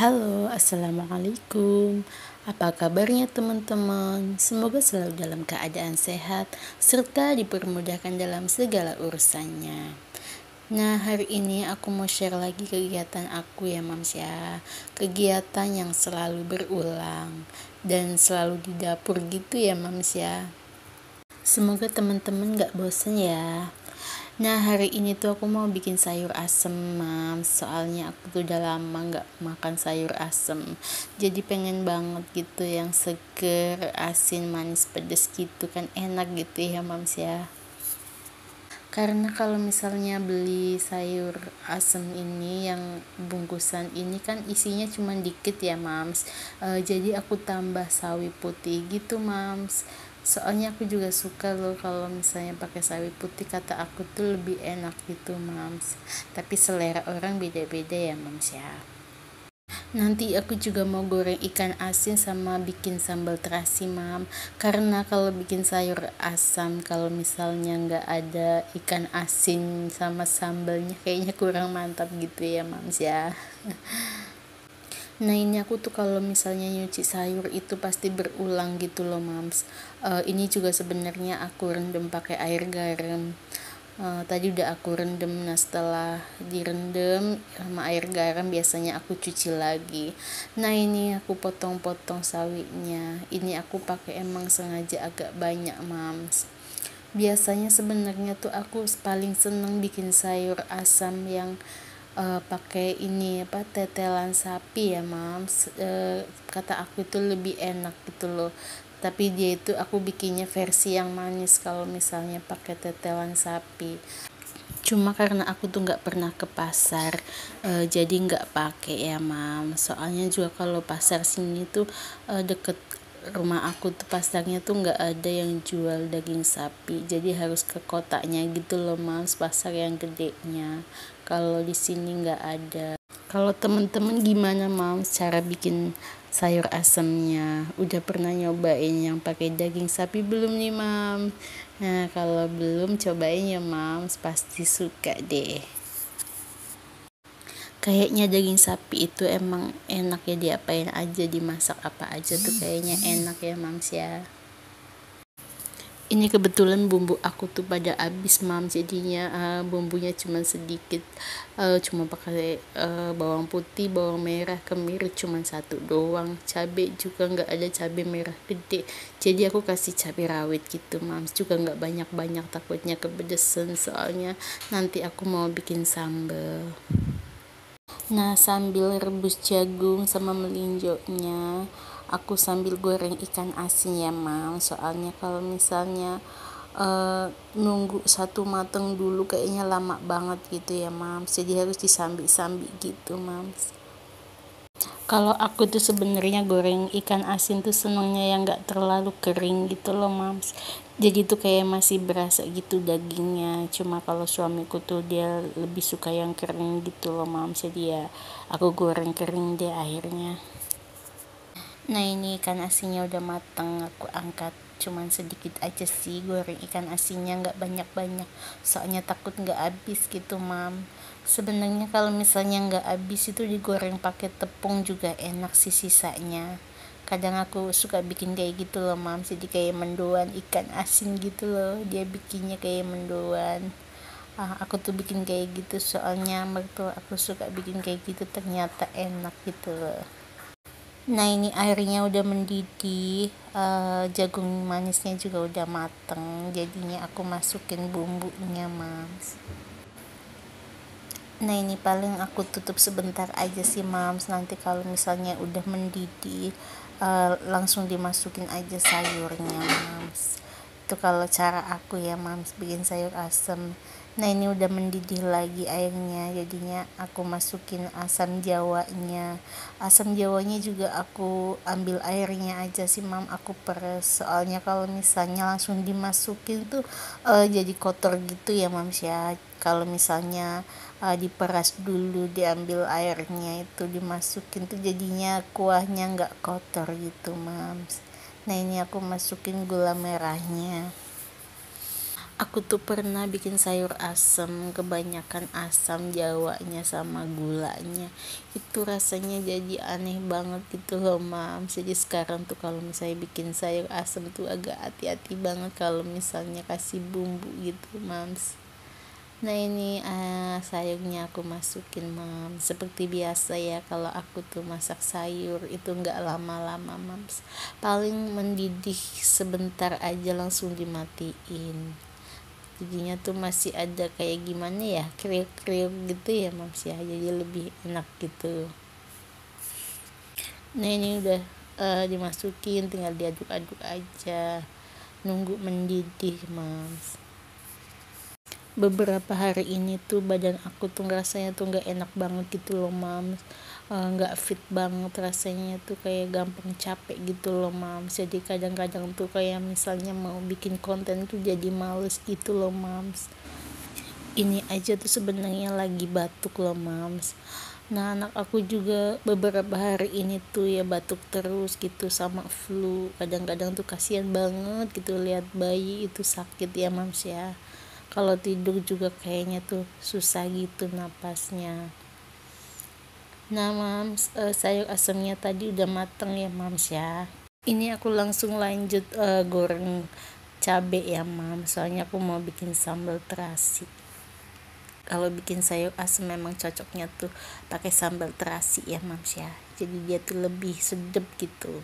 Halo, assalamualaikum. Apa kabarnya teman-teman? Semoga selalu dalam keadaan sehat serta dipermudahkan dalam segala urusannya. Nah, hari ini aku mau share lagi kegiatan aku ya Mams ya. Kegiatan yang selalu berulang dan selalu di dapur gitu ya Mams ya. Semoga teman-teman gak bosen ya. Nah, hari ini tuh aku mau bikin sayur asem, Mams. Soalnya aku tuh udah lama gak makan sayur asem. Jadi pengen banget gitu yang seger, asin, manis, pedes gitu kan enak gitu ya, Mams ya. Karena kalau misalnya beli sayur asem ini yang bungkusan ini kan isinya cuma dikit ya Mams. Jadi aku tambah sawi putih gitu Mams. Soalnya aku juga suka loh kalau misalnya pakai sawi putih, kata aku tuh lebih enak gitu Mams. Tapi selera orang beda-beda ya Mams ya. Nanti aku juga mau goreng ikan asin sama bikin sambal terasi Mam. Karena kalau bikin sayur asam, kalau misalnya nggak ada ikan asin sama sambalnya kayaknya kurang mantap gitu ya Mams ya. Nah, ini aku tuh kalau misalnya nyuci sayur itu pasti berulang gitu loh Mams. Ini juga sebenarnya aku rendam pakai air garam. Tadi udah aku rendam. Nah, setelah direndam sama air garam biasanya aku cuci lagi. Nah, ini aku potong-potong sawinya. Ini aku pakai emang sengaja agak banyak Mams. Biasanya sebenarnya tuh aku paling seneng bikin sayur asam yang pakai ini tetelan sapi ya Mams. Kata aku itu lebih enak gitu loh, tapi dia itu aku bikinnya versi yang manis kalau misalnya pakai tetelan sapi. Cuma karena aku tuh nggak pernah ke pasar, jadi nggak pakai ya Mam. Soalnya juga kalau pasar sini tuh deket rumah aku tuh pasarnya tuh nggak ada yang jual daging sapi, jadi harus ke kotanya gitu loh Mams, pasar yang gedenya. Kalau di sini nggak ada. Kalau temen-temen gimana Mams cara bikin sayur asemnya? Udah pernah nyobain yang pakai daging sapi belum nih Mams? Nah, kalau belum cobain ya Mams, pasti suka deh. Kayaknya daging sapi itu emang enak ya, diapain aja, dimasak apa aja tuh kayaknya enak ya Mams ya. Ini kebetulan bumbu aku tuh pada habis Mam, jadinya bumbunya cuma sedikit, cuma pakai bawang putih, bawang merah, kemiri cuma satu doang, cabai juga nggak ada, cabai merah gede, jadi aku kasih cabai rawit gitu Mam, juga nggak banyak-banyak takutnya kepedesan, soalnya nanti aku mau bikin sambal. Nah, sambil rebus jagung sama melinjonya, aku sambil goreng ikan asin ya Mam. Soalnya kalau misalnya nunggu satu mateng dulu kayaknya lama banget gitu ya Mam. Jadi harus disambi-sambi gitu Mam. Kalau aku tuh sebenarnya goreng ikan asin tuh senengnya yang nggak terlalu kering gitu loh Mams. Jadi tuh kayak masih berasa gitu dagingnya. Cuma kalau suamiku tuh dia lebih suka yang kering gitu loh Mams. Jadi ya aku goreng kering deh akhirnya. Nah, ini ikan asinnya udah matang, aku angkat. Cuman sedikit aja sih goreng ikan asinnya, nggak banyak-banyak. Soalnya takut nggak habis gitu Mam. Sebenarnya kalau misalnya nggak habis itu digoreng pakai tepung juga enak sih sisanya. Kadang aku suka bikin kayak gitu loh Mam. Jadi kayak mendoan ikan asin gitu loh. Dia bikinnya kayak mendoan. Aku tuh bikin kayak gitu soalnya mertua aku suka bikin kayak gitu, ternyata enak gitu loh. Nah, ini airnya udah mendidih, jagung manisnya juga udah mateng, jadinya aku masukin bumbunya Mams. Nah, ini paling aku tutup sebentar aja sih Mams, nanti kalau misalnya udah mendidih langsung dimasukin aja sayurnya Mams. Itu kalau cara aku ya Mams bikin sayur asem. Nah, ini udah mendidih lagi airnya, jadinya aku masukin asam jawanya juga aku ambil airnya aja sih Mam, aku peres, soalnya kalau misalnya langsung dimasukin tuh jadi kotor gitu ya Mams ya. Kalau misalnya diperas dulu, diambil airnya itu dimasukin tuh jadinya kuahnya nggak kotor gitu Mams. Nah, ini aku masukin gula merahnya. Aku tuh pernah bikin sayur asem, kebanyakan asam jawanya sama gulanya. Itu rasanya jadi aneh banget gitu loh, Mams. Jadi sekarang tuh kalau misalnya bikin sayur asem tuh agak hati-hati banget kalau misalnya kasih bumbu gitu, Mams. Nah ini sayurnya aku masukin, Mams. Seperti biasa ya, kalau aku tuh masak sayur itu nggak lama-lama, Mams. Paling mendidih sebentar aja langsung dimatiin. Jadinya tuh masih ada kayak gimana ya, kriuk-kriuk gitu ya, Mams ya. Jadi lebih enak gitu. Nah ini udah dimasukin, tinggal diaduk-aduk aja. Nunggu mendidih, Mams. Beberapa hari ini tuh badan aku tuh rasanya tuh nggak enak banget gitu loh, Mams. Nggak fit banget, rasanya tuh kayak gampang capek gitu loh, Mams. Jadi kadang-kadang tuh kayak misalnya mau bikin konten tuh jadi males gitu loh, Mams. Ini aja tuh sebenarnya lagi batuk loh, Mams. Nah anak aku juga beberapa hari ini tuh ya batuk terus gitu sama flu. Kadang-kadang tuh kasihan banget gitu lihat bayi itu sakit ya, Mams ya. Kalau tidur juga kayaknya tuh susah gitu napasnya. Nah Mams, sayur asemnya tadi udah mateng ya, Mams ya. Ini aku langsung lanjut goreng cabe ya, Mams. Soalnya aku mau bikin sambal terasi. Kalau bikin sayur asem memang cocoknya tuh pakai sambal terasi ya, Mams ya. Jadi dia tuh lebih sedep gitu.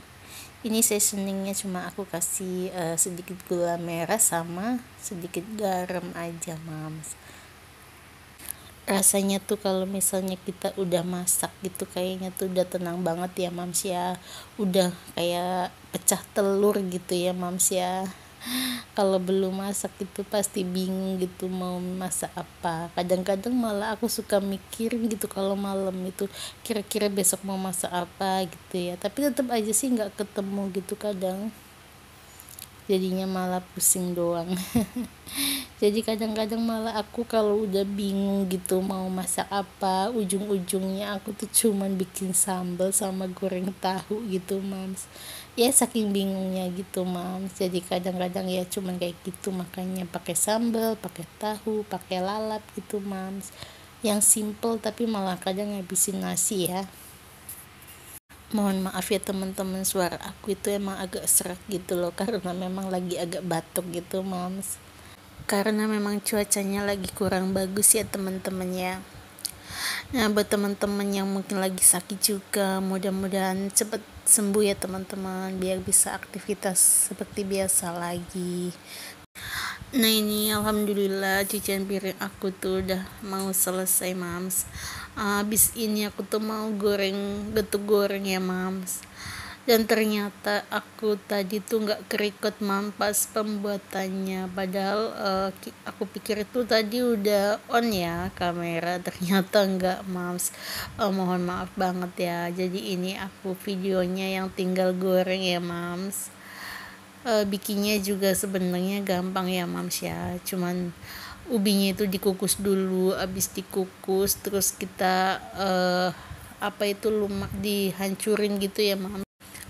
Ini seasoningnya cuma aku kasih sedikit gula merah sama sedikit garam aja, Mams. Rasanya tuh kalau misalnya kita udah masak gitu kayaknya tuh udah tenang banget ya, Mams ya. Udah kayak pecah telur gitu ya, Mams ya. Kalau belum masak itu pasti bingung gitu mau masak apa. Kadang-kadang malah aku suka mikirin gitu kalau malam itu kira-kira besok mau masak apa gitu ya, tapi tetap aja sih nggak ketemu gitu kadang, jadinya malah pusing doang. Jadi kadang-kadang malah aku kalau udah bingung gitu mau masak apa, ujung-ujungnya aku tuh cuman bikin sambal sama goreng tahu gitu, Mams. Ya saking bingungnya gitu, Mams. Jadi kadang-kadang ya cuman kayak gitu, makanya pakai sambal, pakai tahu, pakai lalap gitu, Mams. Yang simple tapi malah kadang ngabisin nasi ya. Mohon maaf ya teman-teman, suara aku itu emang agak serak gitu loh karena memang lagi agak batuk gitu, Mams. Karena memang cuacanya lagi kurang bagus ya teman-teman ya. Nah buat teman-teman yang mungkin lagi sakit juga, mudah-mudahan cepat sembuh ya teman-teman, biar bisa aktivitas seperti biasa lagi. Nah ini alhamdulillah cucian piring aku tuh udah mau selesai, Mams. Habis ini aku tuh mau goreng getuk goreng ya, Mams. Dan ternyata aku tadi tuh nggak kerikot, Mam, pas pembuatannya. Padahal aku pikir itu tadi udah on ya kamera, ternyata nggak, Mams. Mohon maaf banget ya. Jadi ini aku videonya yang tinggal goreng ya, Mams. Bikinnya juga sebenarnya gampang ya, Mams ya. Cuman ubinya itu dikukus dulu, abis dikukus terus kita apa itu lumak dihancurin gitu ya, Mams.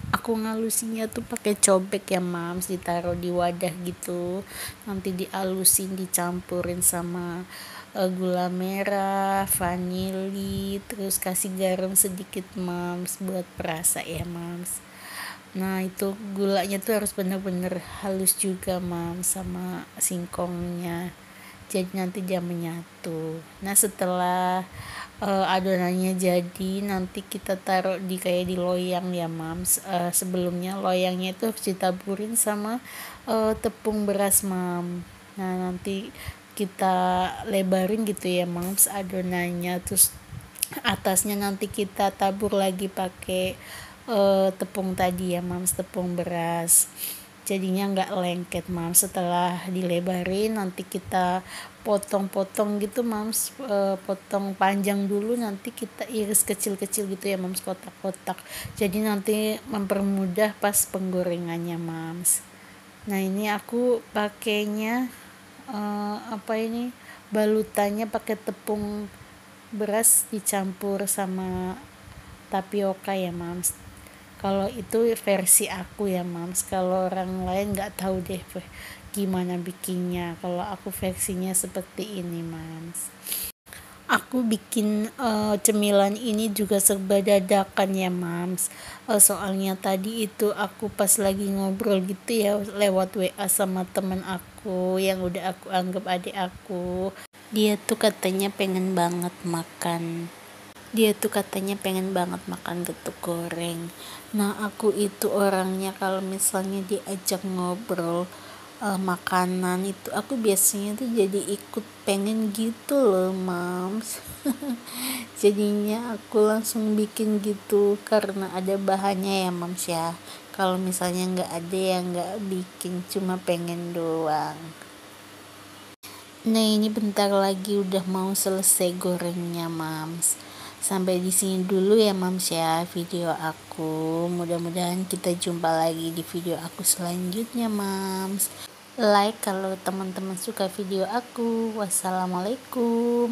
Aku ngalusinnya tuh pakai cobek ya, Mams, ditaruh di wadah gitu, nanti dialusin dicampurin sama gula merah, vanili, terus kasih garam sedikit, Mams, buat perasa ya, Mams. Nah itu gulanya tuh harus bener-bener halus juga, Mams, sama singkongnya, jadi nanti dia menyatu. Nah setelah adonannya jadi, nanti kita taruh di kayak di loyang ya, Mams. Sebelumnya loyangnya itu harus ditaburin sama tepung beras, Mam. Nah nanti kita lebarin gitu ya, Mams, adonannya, terus atasnya nanti kita tabur lagi pakai tepung tadi ya, Mams, tepung beras, jadinya nggak lengket, Mams. Setelah dilebarin nanti kita potong-potong gitu, Mams. Potong panjang dulu, nanti kita iris kecil-kecil gitu ya, Mams, kotak-kotak, jadi nanti mempermudah pas penggorengannya, Mams. Nah ini aku pakainya apa ini, balutannya pakai tepung beras dicampur sama tapioka ya, Mams. Kalau itu versi aku ya, Mams. Kalau orang lain nggak tahu deh gimana bikinnya. Kalau aku versinya seperti ini, Mams. Aku bikin cemilan ini juga serba dadakan ya, Mams. Soalnya tadi itu aku pas lagi ngobrol gitu ya lewat WA sama temen aku yang udah aku anggap adik aku. Dia tuh katanya pengen banget makan. Dia tuh katanya pengen banget makan getuk goreng. Nah, aku itu orangnya kalau misalnya diajak ngobrol makanan itu aku biasanya tuh jadi ikut pengen gitu loh, Mams. Jadinya aku langsung bikin gitu karena ada bahannya ya, Mams ya. Kalau misalnya nggak ada ya nggak bikin, cuma pengen doang. Nah, ini bentar lagi udah mau selesai gorengnya, Mams. Sampai di sini dulu ya, Mams ya, video aku. Mudah-mudahan kita jumpa lagi di video aku selanjutnya, Mams. Like kalau teman-teman suka video aku. Wassalamualaikum.